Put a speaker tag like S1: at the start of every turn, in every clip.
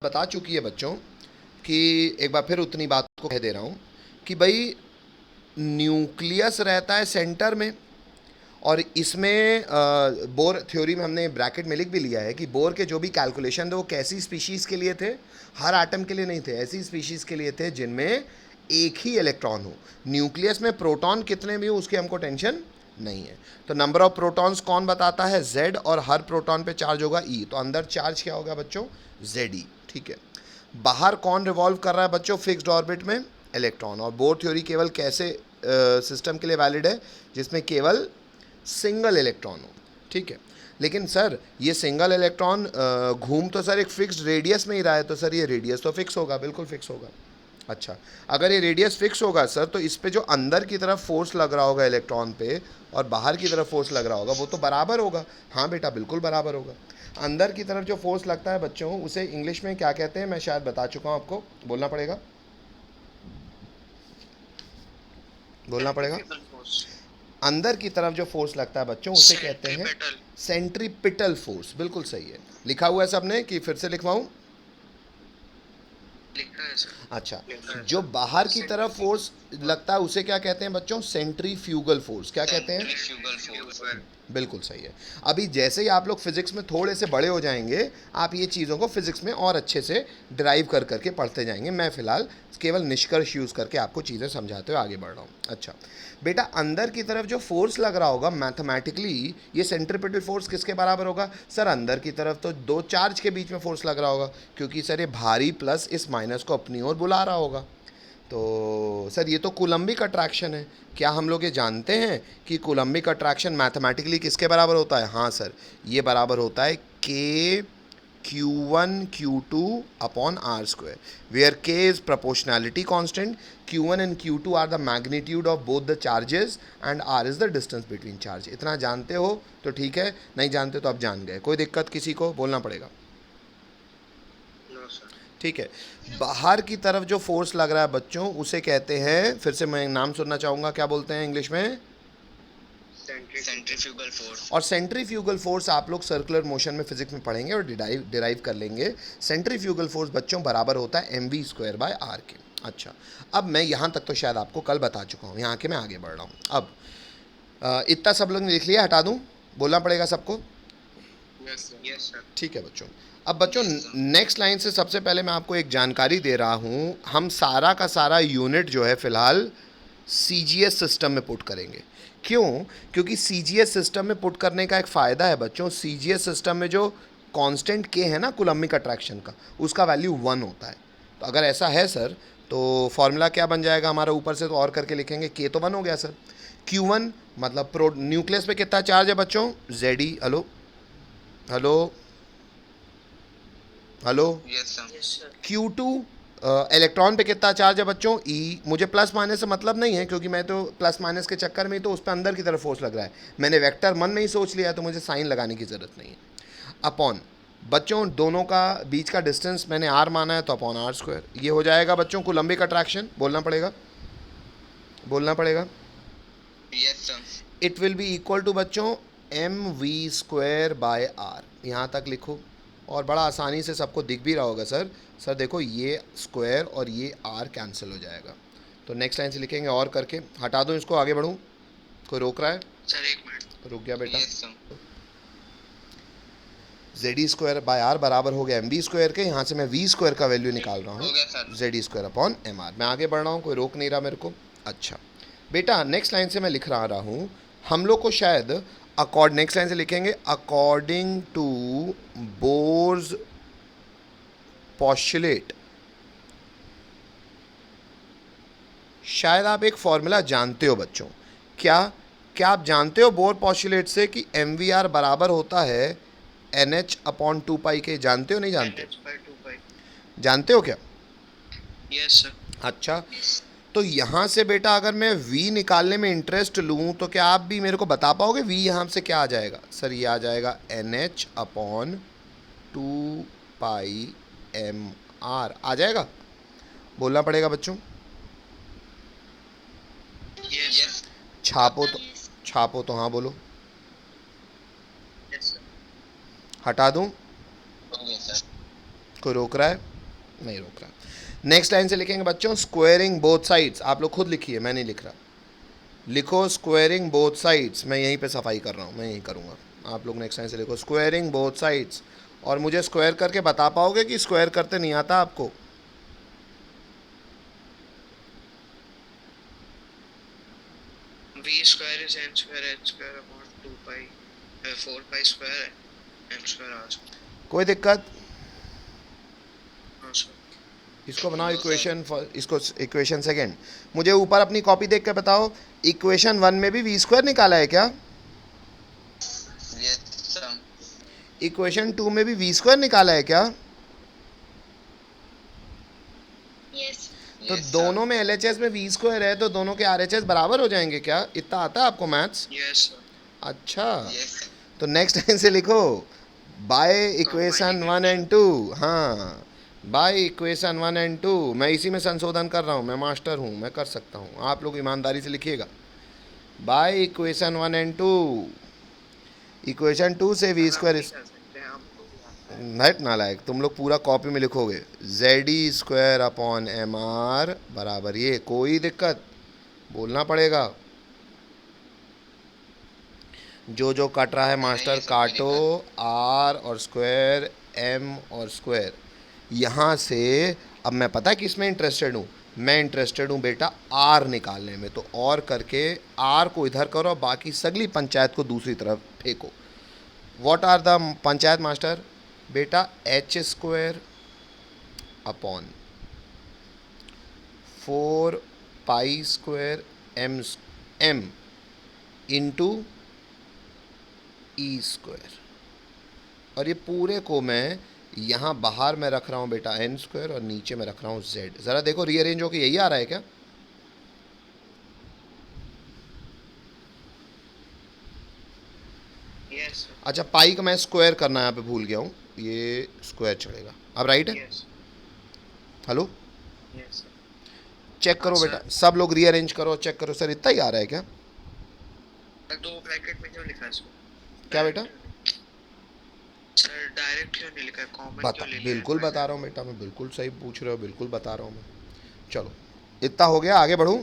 S1: बता चुकी है बच्चों कि एक बार फिर उतनी बात को कह दे रहा हूँ कि भाई न्यूक्लियस रहता है सेंटर में। और इसमें बोर थ्योरी में हमने ब्रैकेट में लिख भी लिया है कि बोर के जो भी कैलकुलेशन थे वो कैसी स्पीशीज़ के लिए थे, हर एटम के लिए नहीं थे, ऐसी स्पीशीज़ के लिए थे जिनमें एक ही इलेक्ट्रॉन हो। न्यूक्लियस में प्रोटॉन कितने भी हो उसकी हमको टेंशन नहीं है। तो नंबर ऑफ प्रोटॉन्स कौन बताता है? Z, और हर प्रोटॉन पे चार्ज होगा E, तो अंदर चार्ज क्या होगा बच्चों? Ze। ठीक है। बाहर कौन रिवॉल्व कर रहा है बच्चों फिक्स्ड ऑर्बिट में? इलेक्ट्रॉन। और बोर थ्योरी केवल कैसे सिस्टम के लिए वैलिड है? जिसमें केवल सिंगल इलेक्ट्रॉन हो। ठीक है। लेकिन सर ये सिंगल इलेक्ट्रॉन घूम तो सर एक फिक्स्ड रेडियस में ही रहा है, तो सर ये रेडियस तो फिक्स होगा, बिल्कुल फिक्स होगा। अच्छा, अगर ये रेडियस फिक्स होगा सर तो इस पे जो अंदर की तरफ फोर्स लग रहा होगा इलेक्ट्रॉन पे और बाहर की तरफ फोर्स लग रहा होगा वो तो बराबर होगा। हाँ बेटा, बिल्कुल बराबर होगा। अंदर की तरफ जो फोर्स लगता है बच्चों उसे इंग्लिश में क्या कहते हैं मैं शायद बता चुका हूँ आपको, बोलना पड़ेगा, बोलना पड़ेगा। अंदर की तरफ जो फोर्स लगता है बच्चों उसे कहते हैं सेंट्रीपिटल फोर्स। बिल्कुल सही है। लिखा हुआ है सबने कि फिर से लिखवाऊं? लिखा है सर। अच्छा, जो बाहर की तरफ फोर्स लगता है उसे क्या कहते हैं बच्चों? Centrifugal force. क्या कहते हैं? बिल्कुल सही है। अभी जैसे ही आप लोग फिजिक्स में थोड़े से बड़े हो जाएंगे आप ये चीज़ों को फिजिक्स में और अच्छे से ड्राइव कर करके पढ़ते जाएंगे। मैं फिलहाल केवल निष्कर्ष यूज़ करके आपको चीज़ें समझाते हुए आगे बढ़ रहा हूँ। अच्छा बेटा, अंदर की तरफ जो फोर्स लग रहा होगा मैथमेटिकली ये सेंट्रीपिटल फोर्स किसके बराबर होगा? सर अंदर की तरफ तो दो चार्ज के बीच में फोर्स लग रहा होगा, क्योंकि सर ये भारी प्लस इस माइनस को अपनी ओर बुला रहा होगा। तो सर ये तो कूलम्बिक अट्रैक्शन है। क्या हम लोग ये जानते हैं कि कूलम्बिक अट्रैक्शन मैथमेटिकली किसके बराबर होता है? हाँ सर, ये बराबर होता है के Q1 Q2 upon r square, where K is proportionality constant, Q1 and Q2 are the magnitude of both the charges and R is the distance between charge. इतना जानते हो तो ठीक है, नहीं जानते तो आप जान गए। कोई दिक्कत किसी को? बोलना पड़ेगा। ठीक है। बाहर की तरफ जो फोर्स लग रहा है बच्चों उसे कहते हैं, फिर से मैं नाम सुनना चाहूँगा, क्या बोलते हैं इंग्लिश में? Centrifugal force. और सेंट्रीफ्यूगल फोर्स आप लोग सर्कुलर मोशन में फिजिक्स में पढ़ेंगे और डिराइव कर लेंगे। सेंट्रीफ्यूगल फोर्स बच्चों बराबर होता है mv²/r के। अच्छा, अब मैं यहाँ तक तो शायद आपको कल बता चुका हूँ, यहाँ के मैं आगे बढ़ रहा हूँ। अब इतना सब लोग ने लिख लिया, हटा दूँ? बोलना पड़ेगा सबको। Yes sir. ठीक है बच्चों। अब बच्चों नेक्स्ट लाइन से सबसे पहले मैं आपको एक जानकारी दे रहा हूँ। हम सारा का सारा यूनिट जो है फिलहाल CGS सिस्टम में पुट करेंगे। क्यों? क्योंकि CGS सिस्टम में पुट करने का एक फ़ायदा है बच्चों, CGS सिस्टम में जो कांस्टेंट K है ना कूलम्बिक अट्रैक्शन का, उसका वैल्यू 1 होता है। तो अगर ऐसा है सर तो फॉर्मूला क्या बन जाएगा हमारा? ऊपर से तो और करके लिखेंगे, K तो 1 हो गया सर। Q1 मतलब न्यूक्लियस पे कितना चार्ज है बच्चों? Ze। Hello hello hello. Yes sir. Q2 electron पे कितना चार्ज है बच्चों? E। मुझे प्लस माइनस से मतलब नहीं है क्योंकि मैं तो प्लस माइनस के चक्कर में ही तो उस पर अंदर की तरफ फोर्स लग रहा है। मैंने वेक्टर मन में ही सोच लिया तो मुझे साइन लगाने की ज़रूरत नहीं है। अपॉन बच्चों दोनों का बीच का डिस्टेंस मैंने R माना है तो अपॉन R²। ये हो जाएगा बच्चों कूलम्बिक अट्रैक्शन। बोलना पड़ेगा, बोलना पड़ेगा। Yes sir. It will be equal to बच्चों mv²/r। यहाँ तक लिखो और बड़ा आसानी से सबको दिख भी रहा होगा सर। सर देखो ये स्क्वायर और ये R कैंसिल हो जाएगा। तो नेक्स्ट लाइन से लिखेंगे और करके। हटा दो इसको, आगे बढ़ूँ? कोई रोक रहा है? सर एक मिनट रुक गया बेटा। Ze² बराबर हो गया mv² के। यहाँ से मैं v² का वैल्यू निकाल रहा हूँ, Ze²/mr। मैं आगे बढ़ रहा हूँ, कोई रोक नहीं रहा मेरे को। अच्छा बेटा, नेक्स्ट लाइन से मैं लिख रहा हूँ, हम लोग को शायद नेक्स्ट लाइन से लिखेंगे अकॉर्डिंग टू बोर्स पोस्टुलेट। शायद आप एक फॉर्मूला जानते हो बच्चों। क्या क्या आप जानते हो बोर पोस्टुलेट से कि mvr बराबर होता है NH/2π के? जानते हो नहीं जानते? जानते हो क्या? Yes sir. अच्छा, तो यहाँ से बेटा अगर मैं v निकालने में इंटरेस्ट लूँ तो क्या आप भी मेरे को बता पाओगे v यहाँ से क्या आ जाएगा? सर ये आ जाएगा NH/2πmr आ जाएगा। बोलना पड़ेगा बच्चों। yes. छापो तो हाँ बोलो। yes, हटा दूँ? कोई रोक रहा है? नहीं रोक रहा। नेक्स्ट लाइन से लिखेंगे बच्चों, स्क्वायरिंग बोथ साइड्स। आप लोग खुद लिखिए, मैं नहीं लिख रहा। लिखो स्क्वायरिंग बोथ साइड्स। मैं यहीं पे सफाई कर रहा हूँ, मैं यहीं करूँगा। आप लोग नेक्स्ट लाइन से लिखो स्क्वायरिंग बोथ साइड्स। और मुझे स्क्वायर करके बता पाओगे कि स्क्वायर करते नहीं आता आपको?
S2: v square is n square h square upon 2 pi 4 pi square n square r square।
S1: कोई दिक्कत?
S2: हाँ सर।
S1: इसको बनाओ इक्वेशन, इसको इक्वेशन सेकेंड। मुझे ऊपर अपनी कॉपी देख के बताओ, इक्वेशन 1 में भी वी स्क्वायर निकाला है क्या?
S2: Yes sir.
S1: इक्वेशन 2 में भी वी स्क्वायर निकाला है क्या?
S2: यस।
S1: तो दोनों में एलएचएस में वी स्क्वायर है, तो दोनों के आरएचएस बराबर हो जाएंगे क्या? इतना आता है आपको मैथ्स?
S2: Yes sir.
S1: अच्छा,
S2: यस।
S1: तो नेक्स्ट लाइन से लिखो बाय इक्वेशन 1 एंड 2। हाँ, बाय इक्वेशन 1 एंड 2। मैं इसी में संशोधन कर रहा हूँ, मैं मास्टर हूँ, मैं कर सकता हूँ। आप लोग ईमानदारी से लिखिएगा बाय इक्वेशन 1 एंड 2। इक्वेशन 2 से वी स्क्वायर नेट नालायक, तुम लोग पूरा कॉपी में लिखोगे Z E square upon M R बराबर ये। कोई दिक्कत? बोलना पड़ेगा। जो जो कट रहा है मास्टर काटो, आर और स्क्वायर, एम और स्क्वायर। यहाँ से अब मैं पता है किस में इंटरेस्टेड हूँ? मैं इंटरेस्टेड हूँ बेटा आर निकालने में। तो और करके आर को इधर करो, बाकी सगली पंचायत को दूसरी तरफ फेंको। What are the panchayat master? बेटा H square upon 4 pi square M into E square. और ये पूरे को मैं यहाँ बाहर में रख रहा हूँ बेटा एन स्क्वायर, और नीचे में रख रहा हूँ जेड। ज़रा देखो रीअरेंज हो के यही आ रहा है क्या?
S2: यस।
S1: अच्छा, पाई का मैं स्क्वायर करना यहाँ पे भूल गया हूँ, ये स्क्वायर चढ़ेगा। अब राइट है?
S2: यस।
S1: Hello,
S2: yes.
S1: चेक
S2: हाँ
S1: करो बेटा,
S2: सर।
S1: सब लोग रीअरेंज करो, चेक करो। सर इतना ही आ रहा है क्या?
S2: दो ब्रैकेट में क्यों लिखा है सर?
S1: क्या बेटा?
S2: सर डायरेक्ट क्यों नहीं लिखा है, कॉमन
S1: बता,
S2: क्यों ले लिया है
S1: बिल्कुल बता
S2: मैंने?
S1: रहा हूँ बेटा, मैं बिल्कुल सही पूछ रहे हो, बिल्कुल बता रहा हूँ मैं। चलो, इतना हो गया, आगे बढ़ूँ?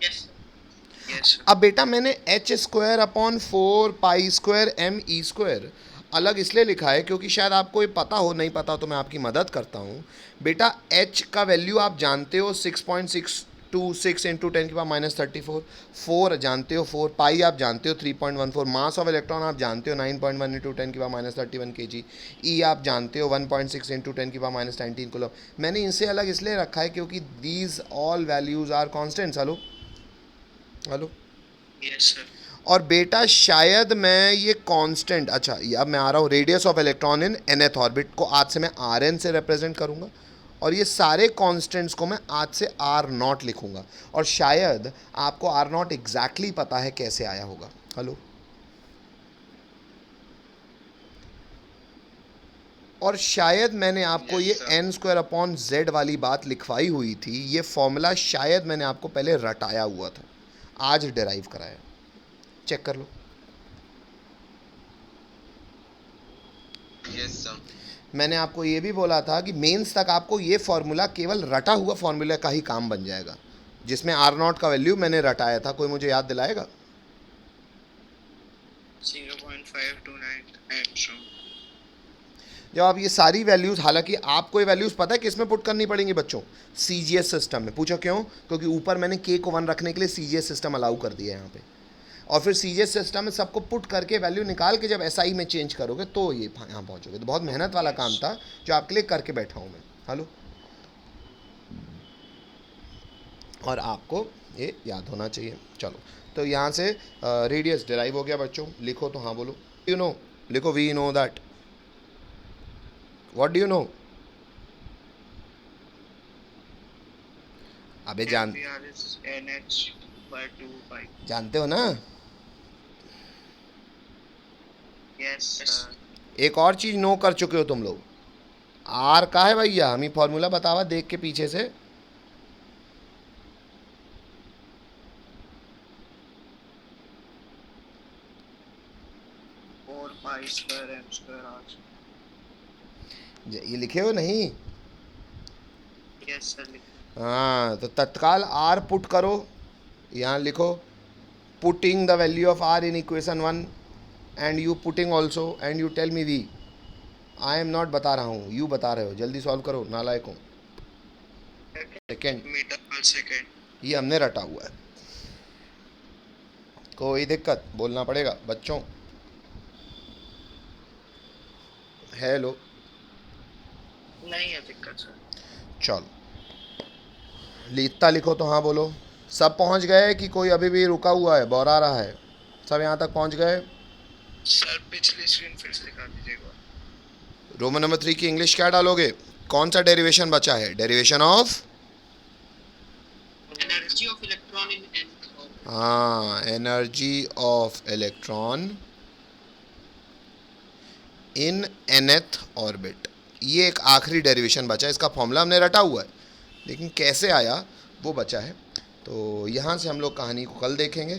S2: यस। यस।
S1: अब बेटा मैंने h square upon 4 pi square m e square अलग इसलिए लिखा है क्योंकि शायद आपको ये पता हो, नहीं पता हो तो मैं आपकी मदद करता हूँ। बेटा एच का वैल्यू आप जानते हो 6.626 इंटू 10⁻34। 4 जानते हो 4, पाई आप जानते हो 3.14, मास ऑफ इलेक्ट्रॉन आप जानते हो 9.1 इंटू 10⁻31 kg, ई आप जानते हो 1.6 इंटू 10⁻19 कूलम। मैंने इनसे अलग इसलिए रखा है क्योंकि these all values are constants. Hello hello.
S2: Yes sir.
S1: और बेटा शायद मैं ये कांस्टेंट, अच्छा अब मैं आ रहा हूँ radius of electron in nth orbit को आज से मैं आर एन से रिप्रेजेंट करूँगा, और ये सारे कांस्टेंट्स को मैं आज से आर नॉट लिखूँगा। और शायद आपको आर नॉट एग्जैक्टली पता है कैसे आया होगा। हेलो। और शायद मैंने आपको ये एन स्क्वायर अपॉन जेड वाली बात लिखवाई हुई थी, ये फॉर्मूला शायद मैंने आपको पहले रटाया हुआ था, आज डिराइव कराया। चेक कर लो।
S2: Yes sir.
S1: मैंने आपको ये भी बोला था कि मेंस तक आपको ये फॉर्मूला केवल रटा हुआ फॉर्मूला का ही काम बन जाएगा, जिसमें आर नॉट का वैल्यू मैंने रटाया था। कोई मुझे याद दिलाएगा?
S2: 0.529 एंगस्ट्रॉम।
S1: जब आप ये सारी वैल्यूज़, हालांकि आपको ये वैल्यूज़ पता है किस में पुट करनी पड़ेंगी बच्चों? सीजीएस सिस्टम में। पूछो क्यों? क्योंकि ऊपर मैंने के को 1 रखने के लिए सीजीएस सिस्टम अलाउ कर दिया है यहाँ पे, और फिर सीजीएस सिस्टम में सबको पुट करके वैल्यू निकाल के जब एसआई में चेंज करोगे तो ये यहाँ पहुँचोगे। तो बहुत मेहनत वाला काम था जो आपके लिए करके बैठा हूँ मैं। हेलो। और आपको ये याद होना चाहिए। चलो, तो यहाँ से रेडियस डिराइव हो गया बच्चों। लिखो तो हाँ बोलो। यू नो, लिखो we know that. What do you know? अबे जानते हो ना?
S2: यस।
S1: एक और चीज़ नो कर चुके हो तुम लोग। आर का है भैया, हम ही फॉर्मूला बतावा देख के पीछे से।
S2: I square m square r.
S1: ये लिखे हो नहीं?
S2: Yes sir.
S1: हाँ, तो तत्काल आर पुट करो, यहाँ लिखो putting the value of r in equation 1 and you putting also and you tell me v. I am not बता रहा हूँ, यू बता रहे हो, जल्दी सॉल्व करो नालायकों। सेकेंड
S2: मीटर पर सेकेंड।
S1: ये हमने रटा हुआ है, कोई दिक्कत बोलना पड़ेगा बच्चों। हेलो,
S2: नहीं है दिक्कत सर।
S1: चलो इतना लिखो तो हाँ बोलो। सब पहुँच गए कि कोई अभी भी रुका हुआ है, बौरा रहा है? सब यहाँ तक पहुँच गए?
S2: सर पिछली स्क्रीन फिर से दिखा दीजिएगा।
S1: रोमन नंबर 3 की इंग्लिश क्या डालोगे? कौन सा डेरिवेशन बचा है? Derivation of
S2: energy of electron in N.
S1: हाँ, energy of electron in nth orbit. ये एक आखिरी डेरिवेशन बचा है, इसका फॉर्मूला हमने रटा हुआ है लेकिन कैसे आया वो बचा है। तो यहाँ से हम लोग कहानी को कल देखेंगे।